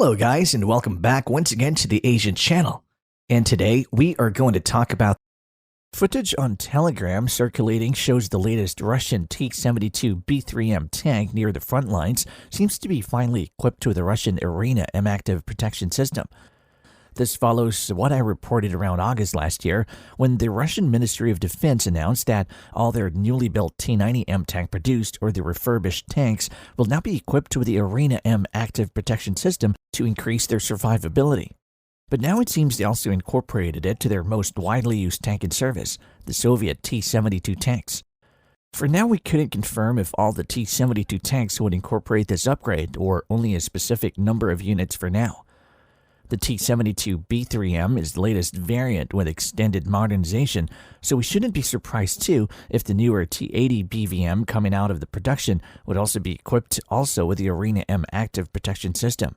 Hello guys, and welcome back once again to the Asian channel. And today we are going to talk about footage on Telegram circulating shows the latest Russian T-72 B3M tank near the front lines seems to be finally equipped with the Russian Arena M active protection system. This follows what I reported around August last year when the Russian Ministry of Defense announced that all their newly built T-90M tank produced or the refurbished tanks will now be equipped with the Arena M active protection system to increase their survivability. But now it seems they also incorporated it to their most widely used tank in service, the Soviet T-72 tanks. For now, we couldn't confirm if all the T-72 tanks would incorporate this upgrade or only a specific number of units for now. The T-72 B3M is the latest variant with extended modernization, so we shouldn't be surprised too if the newer T-80 BVM coming out of the production would also be equipped with the Arena M active protection system.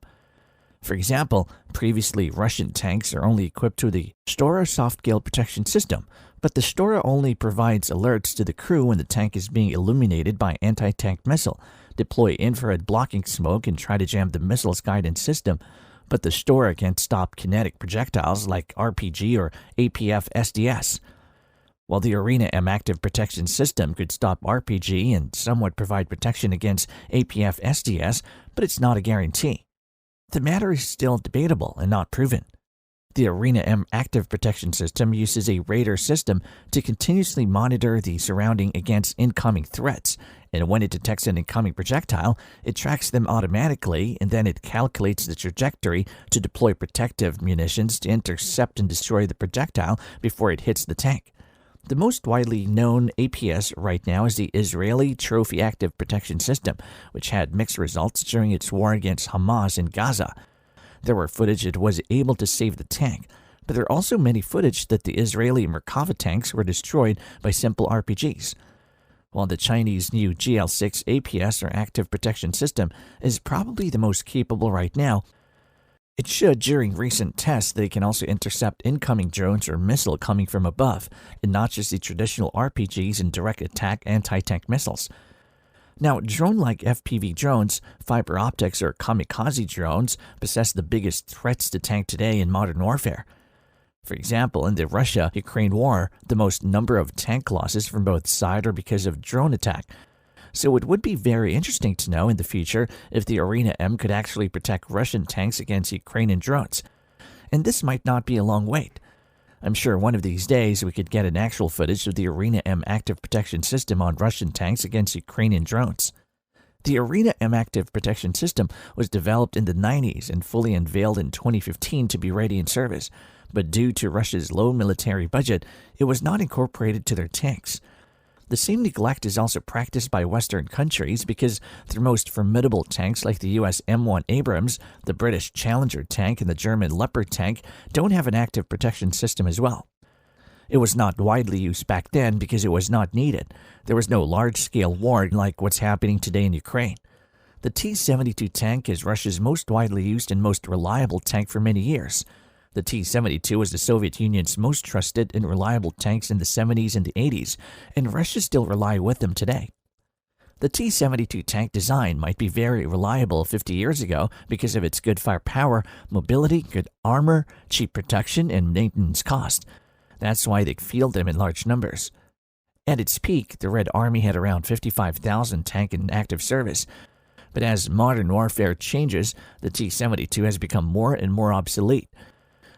For example, previously Russian tanks are only equipped with the Stora soft gale protection system, but the Stora only provides alerts to the crew when the tank is being illuminated by anti-tank missile, deploy infrared blocking smoke and try to jam the missile's guidance system. But the Stora can't stop kinetic projectiles like RPG or APS SDS. While the Arena M active protection system could stop RPG and somewhat provide protection against APS SDS, but it's not a guarantee. The matter is still debatable and not proven. The Arena M active protection system uses a radar system to continuously monitor the surrounding against incoming threats, and when it detects an incoming projectile, it tracks them automatically and then it calculates the trajectory to deploy protective munitions to intercept and destroy the projectile before it hits the tank. The most widely known APS right now is the Israeli Trophy Active Protection System, which had mixed results during its war against Hamas in Gaza. There were footage it was able to save the tank, but there are also many footage that the Israeli Merkava tanks were destroyed by simple RPGs. While the Chinese new GL6 APS or Active Protection System is probably the most capable right now, it should, during recent tests, they can also intercept incoming drones or missile coming from above, and not just the traditional RPGs and direct attack anti-tank missiles. Now, drone-like FPV drones, fiber optics, or kamikaze drones possess the biggest threats to tank today in modern warfare. For example, in the Russia-Ukraine war, the most number of tank losses from both sides are because of drone attack. So it would be very interesting to know in the future if the Arena M could actually protect Russian tanks against Ukrainian drones. And this might not be a long wait. I'm sure one of these days we could get an actual footage of the Arena M active protection system on Russian tanks against Ukrainian drones. The Arena M active protection system was developed in the 90s and fully unveiled in 2015 to be ready in service, but due to Russia's low military budget, it was not incorporated to their tanks. The same neglect is also practiced by Western countries because their most formidable tanks like the US M1 Abrams, the British Challenger tank, and the German Leopard tank don't have an active protection system as well. It was not widely used back then because it was not needed. There was no large-scale war like what's happening today in Ukraine. The T-72 tank is Russia's most widely used and most reliable tank for many years. The T-72 was the Soviet Union's most trusted and reliable tanks in the 70s and the 80s, and Russia still relies with them today. The T-72 tank design might be very reliable 50 years ago because of its good firepower, mobility, good armor, cheap protection, and maintenance cost. That's why they field them in large numbers. At its peak, the Red Army had around 55,000 tanks in active service. But as modern warfare changes, the T-72 has become more and more obsolete.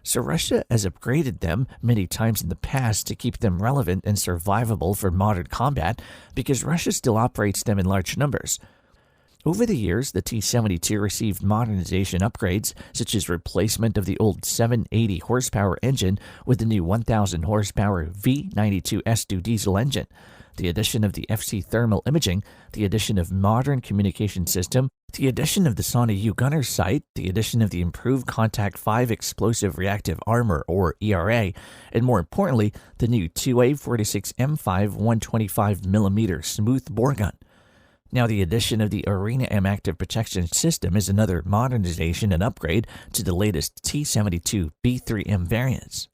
So Russia has upgraded them many times in the past to keep them relevant and survivable for modern combat because Russia still operates them in large numbers. Over the years, the T-72 received modernization upgrades such as replacement of the old 780 horsepower engine with the new 1000 horsepower V92S2 diesel engine, the addition of the FC thermal imaging, the addition of modern communication system, the addition of the Sauna U gunner sight, the addition of the improved Contact 5 explosive reactive armor or ERA, and more importantly, the new 2A46 M5 125mm smooth bore gun. Now, the addition of the Arena M active protection system is another modernization and upgrade to the latest T-72 B3M variants.